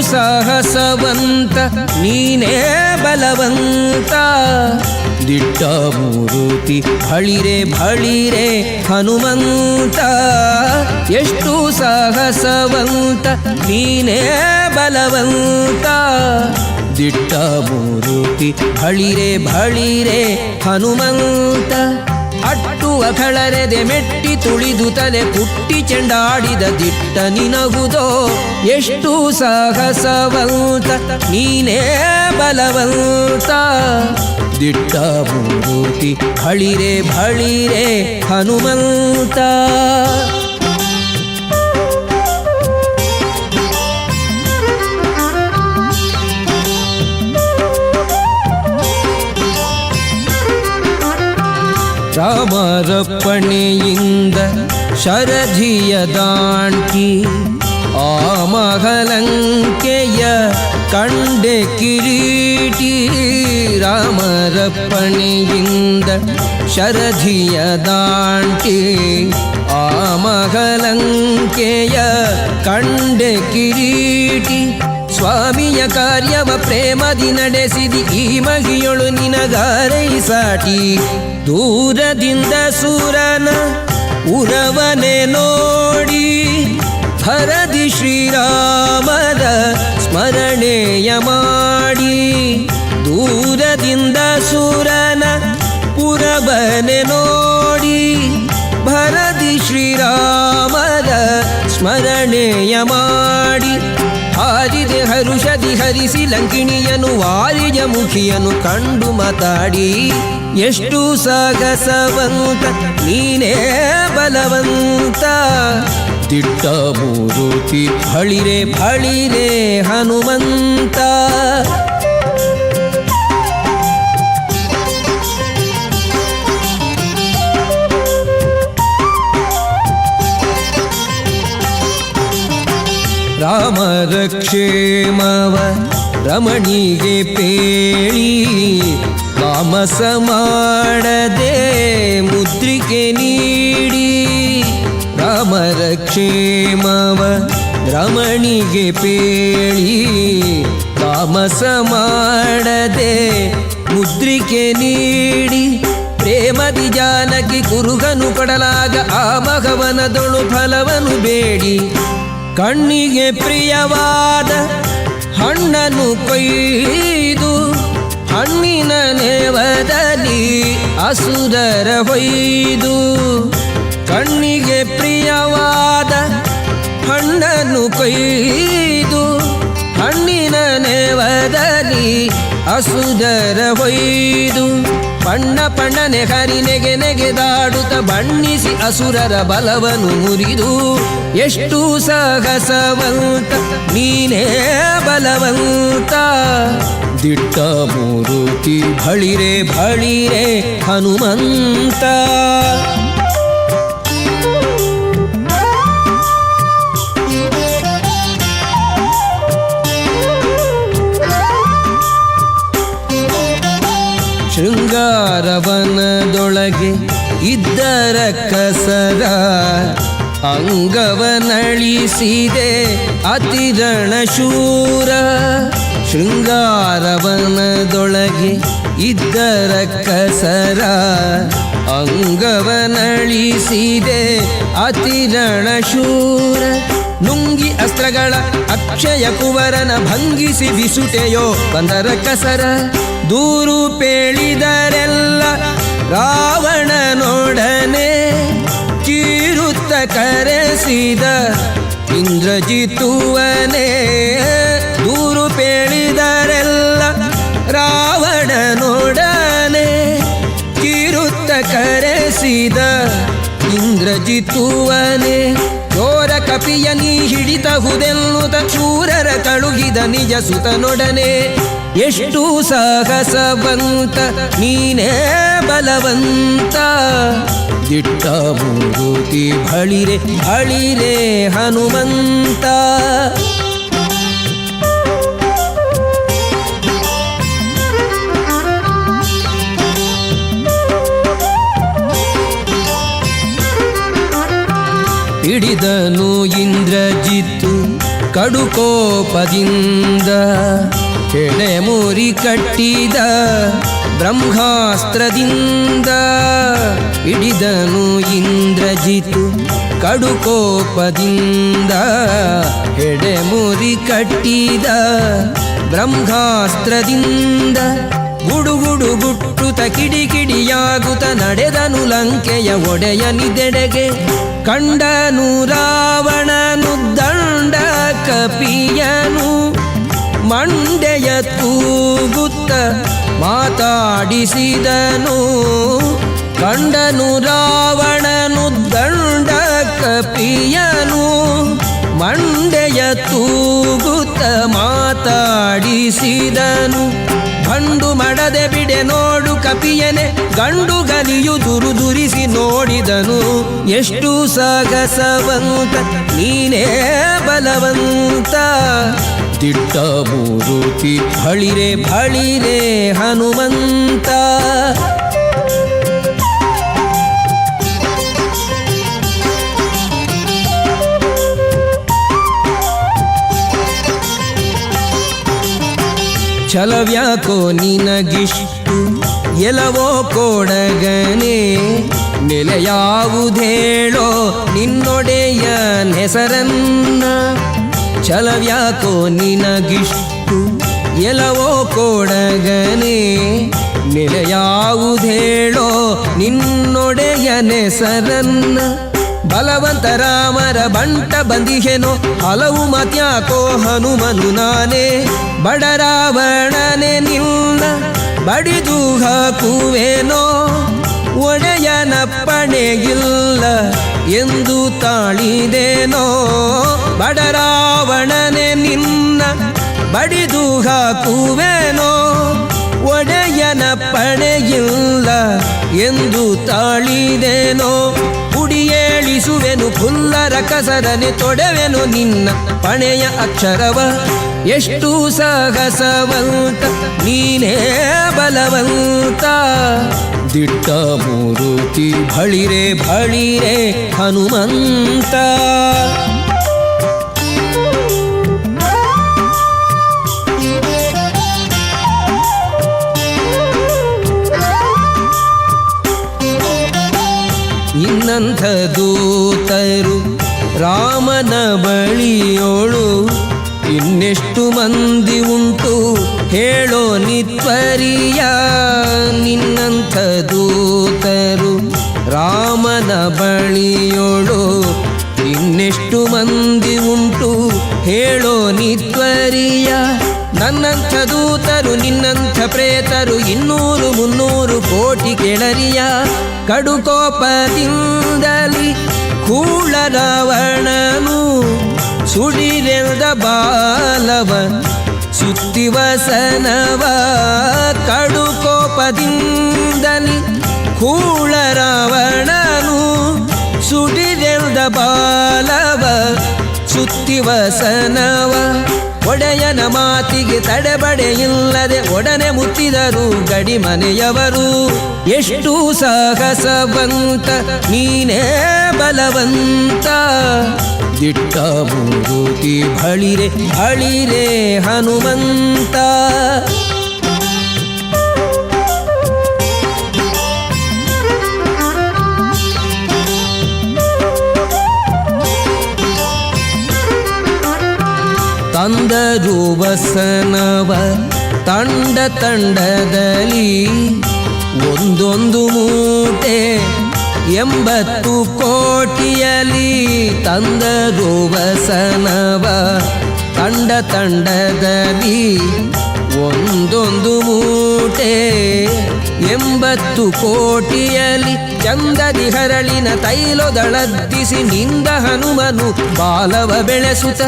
ಸಾಹಸವಂತ ನೀನೇ ಬಲವಂತ. ದಿಟ್ಟ ಮೂರುತಿ ಭಳಿರೆ ಭಳಿರೆ ಹನುಮಂತ. ಎಷ್ಟು ಸಾಹಸವಂತ ನೀನೇ ಬಲವಂತ. ದಿಟ್ಟ ಮೂರುತಿ ಭಳಿರೆ ಭಳಿರೆ ಹನುಮಂತ. ಅಟ್ಟು ಅಖಳರೆದೆ ಮೆಟ್ಟಿ ತುಳಿದು ತಲೆ ಪುಟ್ಟಿ ಚೆಂಡಾಡಿದ ದಿಟ್ಟ ನಿನಗುದೋ. ಎಷ್ಟು ಸಾಹಸವಂತ ನೀನೇ ಬಲವಂತ. ದಿಟ್ಟ ಮೂರುತಿ ಭಳಿರೆ ಭಳಿರೆ ಹನುಮಂತ. ರಾಮರಪ್ಪಣೆಯಿಂದ ಶರಧಿಯ ದಾಂಟಿ ಆ ಮಹಲಂಕೆಯ ಕಂಡೆ ಕಿರೀಟಿ. ರಾಮರಪ್ಪಣೆಯಿಂದ ಶರಧಿಯ ದಾಂಟಿ ಆ ಮಹಲಂಕೆಯ ಕಂಡೆ ಕಿರೀಟಿ. ಸ್ವಾಮಿಯ ಕಾರ್ಯವ ಪ್ರೇಮದಿ ನಡೆಸಿದಿ ಈ ಮಗಿಯೊಳು ನಿನಗಾರೈಸಾಟಿ. ದೂರದಿಂದ ಸೂರನ ಉರವನೆ ನೋಡಿ ಹರದಿ ಶ್ರೀರಾಮರ ಸ್ಮರಣೆಯ ಮಾಡಿ. ದೂರದಿಂದ ಸೂರನ ಉರವನೆ ನೋಡಿ ಭರದಿ ಶ್ರೀರಾಮರ ಸ್ಮರಣೆಯ ಮಾಡಿ. ಹಾರಿದೆ ಹರುಷದಿ ಹರಿಸಿ ಲಂಕಿಣಿಯನು ವಾರಿಜ ಮುಖಿಯನು ಕಂಡು ಮಾತಾಡಿ. ಎಷ್ಟು ಸಾಗಸವಂತ ನೀನೇ ಬಲವಂತ. ದಿಟ್ಟ ಮೂರುತಿ ಭಳಿರೆ ಭಳಿರೆ ಹನುಮಂತ. ರಾಮರ ಕ್ಷೇಮವ ರಮಣಿಗೆ ಪೇಳಿ ತಾಮಸ ಮಾಡದೆ ಮುದ್ರಿಕೆ ನೀಡಿ. ರಾಮರ ಕ್ಷೇಮವ ರಮಣಿಗೆ ಪೇಳಿ ತಾಮಸ ಮಾಡದೆ ಮುದ್ರಿಕೆ ನೀಡಿ. ಪ್ರೇಮದಿ ಜಾನಕಿ ಕುರುಗನು ಕೊಡಲಾಗ ಆ ಮಗವನದೊಳು ಫಲವನು ಬೇಡಿ. ಕಣ್ಣಿಗೆ ಪ್ರಿಯವಾದ ಹಣ್ಣನ್ನು ಕೊಯ್ದು ಹಣ್ಣಿನ ನೇವದಲ್ಲಿ ಅಸುರರ ಹೊಯ್ದು. ಕಣ್ಣಿಗೆ ಪ್ರಿಯವಾದ ಹಣ್ಣನ್ನು ಕೊಯ್ದು ಹಣ್ಣಿನ ನೇವದಲ್ಲಿ ಅಸುರರ ಹೊಯ್ದು. ಬಣ್ಣ ಪಣ್ಣನೆ ಹರಿ ನೆಗೆ ನೆಗೆದಾಡುತ್ತ ಬಣ್ಣಿಸಿ ಅಸುರರ ಬಲವನು ಮುರಿದು. ಎಷ್ಟು ಸಾಹಸವಂತ ನೀನೇ ಬಲವಂತ. ದಿಟ್ಟ ಮೂರುತಿ ಭಳಿರೆ ಭಳಿರೆ ಹನುಮಂತ. ಶೃಂಗಾರವನದೊಳಗೆ ಇದ್ದರ ಕಸರ ಅಂಗವನಳಿಸಿದೆ ಅತಿರಣ ಶೂರ. ಶೃಂಗಾರವನದೊಳಗೆ ಇದ್ದರ ಕಸರ ಅಂಗವನಳಿಸಿದೆ ಅತಿರಣ ಶೂರ. ನುಂಗಿ ಅಸ್ತ್ರಗಳ ಅಕ್ಷಯ ಕುವರನ ಭಂಗಿಸಿ ಬಿಸುಟೆಯೋ ಬಂದರ ಕಸರ. ದೂರು ಪೇಳಿದರೆಲ್ಲ ರಾವಣನೊಡನೆ ಕೀರುತ್ತ ಕರೆಸಿದ ಇಂದ್ರಜಿತುವನೇ. ದೂರು ಪೇಳಿದರೆಲ್ಲ ರಾವಣನೊಡನೆ ಕೀರುತ್ತ ಕರೆಸಿದ ಇಂದ್ರಜಿತುವನೇ. ಚೋರ ಕಪಿಯ ನೀ ಹಿಡಿತಹುದೆನ್ನುತ್ತ ಶೂರರ ಕಳುಹಿದ ನಿಜ ಸುತನೊಡನೆ. ಎಷ್ಟು ಸಾಹಸವಂತ ನೀನೇ ಬಲವಂತ. ದಿಟ್ಟ ಮೂರುತಿ ಭಳಿರೆ ಭಳಿರೆ ಹನುಮಂತ. ಹಿಡಿದನು ಇಂದ್ರಜಿತ್ತು ಕಡುಕೋಪದಿಂದ ಕೆಳೆಮುರಿ ಕಟ್ಟಿದ ಬ್ರಹ್ಮಾಸ್ತ್ರದಿಂದ ಹಿಡಿದನು ಇಂದ್ರಜಿತು. ಕಡುಕೋಪದಿಂದ ಹೆಡೆಮುರಿ ಕಟ್ಟಿದ ಬ್ರಹ್ಮಾಸ್ತ್ರದಿಂದ ಗುಡುಗುಡು ಗುಟ್ಟುತ ಕಿಡಿಕಿಡಿಯಾಗುತ್ತ ನಡೆದನು ಲಂಕೆಯ ಒಡೆಯನಿದೆಡೆಗೆ. ಕಂಡನು ರಾವಣನು ದಂಡ ಕಪಿಯನು ಮಂಡೆಯ ತೂಗುತ್ತ ಮಾತಾಡಿಸಿದನು. ಕಂಡನು ರಾವಣನು ದಂಡ ಕಪಿಯನು ಮಂಡೆಯ ತೂಗುತ್ತ ಮಾತಾಡಿಸಿದನು. ಗಂಡು ಮಡದೆ ಬಿಡೆ ನೋಡು ಕಪಿಯನೆ ಗಂಡು ಗಲಿಯು ದುರುದುರಿಸಿ ನೋಡಿದನು. ಎಷ್ಟು ಸಾಗಸವಂತ ನೀನೇ ಬಲವಂತ, ದಿಟ್ಟ ಮೂರುತಿ ಬಳಿರೆ ಬಳಿರೆ ಹನುಮಂತ. ಛಲವ್ಯಾಕೋ ನಿನಗಿಷ್ಟು ಎಲವೋ ಕೊಡಗನೆ, ನೆಲೆಯಾವುದೇಳೋ ನಿನ್ನೊಡೆಯ ಹೆಸರನ್ನ. ಛಲವ್ಯಾಕೋ ನಿನಗಿಷ್ಟು ಎಲವೋ ಕೊಡಗನೆ, ನೆಲೆಯಾವುದೇಳೋ ನಿನ್ನೊಡೆಯ ಹೆಸರನ್ನ. ಬಲವಂತ ರಾಮರ ಬಂಟ ಬಂದಿಹೆನೋ ಹಲವು ಮತ್ಯಾಕೋ ಹನುಮನು ನಾನೇ. ಬಡರಾವಣನೆ ನಿನ್ನ ಬಡಿದು ಹಾಕುವೆನೋ, ಒಡೆಯನಪ್ಪಣೆಗಿಲ್ಲ ಎಂದು ತಾಳಿದೇನೋ. ಬಡರಾವಣನೆ ನಿನ್ನ ಬಡಿದು ಹಾಕುವೆನೋ, ಒಡೆಯನಪ್ಪಣೆಗಿಲ್ಲ ಎಂದು ತಾಳಿದೇನೋ. ಕುಡಿಯೇಳಿಸುವೆನು ಪುಲ್ಲರ ಕಸರನೆ ತೊಡೆವೆನು ನಿನ್ನ ಪಣೆಯ ಅಕ್ಷರವ. ಎಷ್ಟು ಸಾಹಸವಂತ ನೀನೇ ಬಲವಂತ, ದಿಟ್ಟ ಮೂರುತಿ ಬಳಿರೆ ಬಳಿರೆ ಹನುಮಂತ. ಇನ್ನಂಥ ದೂತರು ರಾಮನ ಬಳಿಯೋಳು ಇನ್ನೆಷ್ಟು ಮಂದಿ ಉಂಟು ಹೇಳೋ ನಿತ್ವರಿಯ. ನಿನ್ನಂಥ ದೂತರು ರಾಮನ ಬಳಿಯೋಳು ಇನ್ನೆಷ್ಟು ಮಂದಿ ಉಂಟು ಹೇಳೋ ನಿತ್ವರಿಯ. ನನ್ನಂಥ ದೂತರು ನಿನ್ನಂಥ ಪ್ರೇತರು 200-300 ಕೋಟಿ ಕೆಳರಿಯ. ಕಡುಕೋಪದಿಂದಲಿ ಕೂಳ ರಾವಣನು ಸುಡಿರೆಲ್ದ ಬಾಲವ ಸುತ್ತಿವಸನವ. ಕಡುಕೋಪದಿಂದಲಿ ಕೂಳ ರಾವಣನು ಸುಡಿರೆಲ್ದ ಬಾಲವ ಸುತ್ತಿವಸನವ. ಒಡೆಯನ ಮಾತಿಗೆ ತಡೆಬಡೆಯಿಲ್ಲದೆ ಒಡನೆ ಮುತ್ತಿದರು ಗಡಿ ಮನೆಯವರು. ಎಷ್ಟು ಸಾಹಸವಂತ ನೀನೇ ಬಲವಂತ, ದಿಟ್ಟ ಮೂರುತಿ ಬಳಿರೆ ಬಳಿರೆ ಹನುಮಂತ. ತಂದರು ವಸನವ ತಂಡ ತಂಡದಲ್ಲಿ ಒಂದೊಂದು ಮೂಟೆ 80 ಕೋಟಿಯಲಿ. ತಂದರು ವಸನವ ತಂಡ ತಂಡದಲ್ಲಿ ಒಂದೊಂದು ಮೂಟೆ 80 ಕೋಟಿಯಲಿ. ಚಂದದಿ ಹರಳಿನ ತೈಲೊದಳದ್ದಿಸಿ ನಿಂದ ಹನುಮನು ಬಾಲವ ಬೆಳೆಸುತ್ತ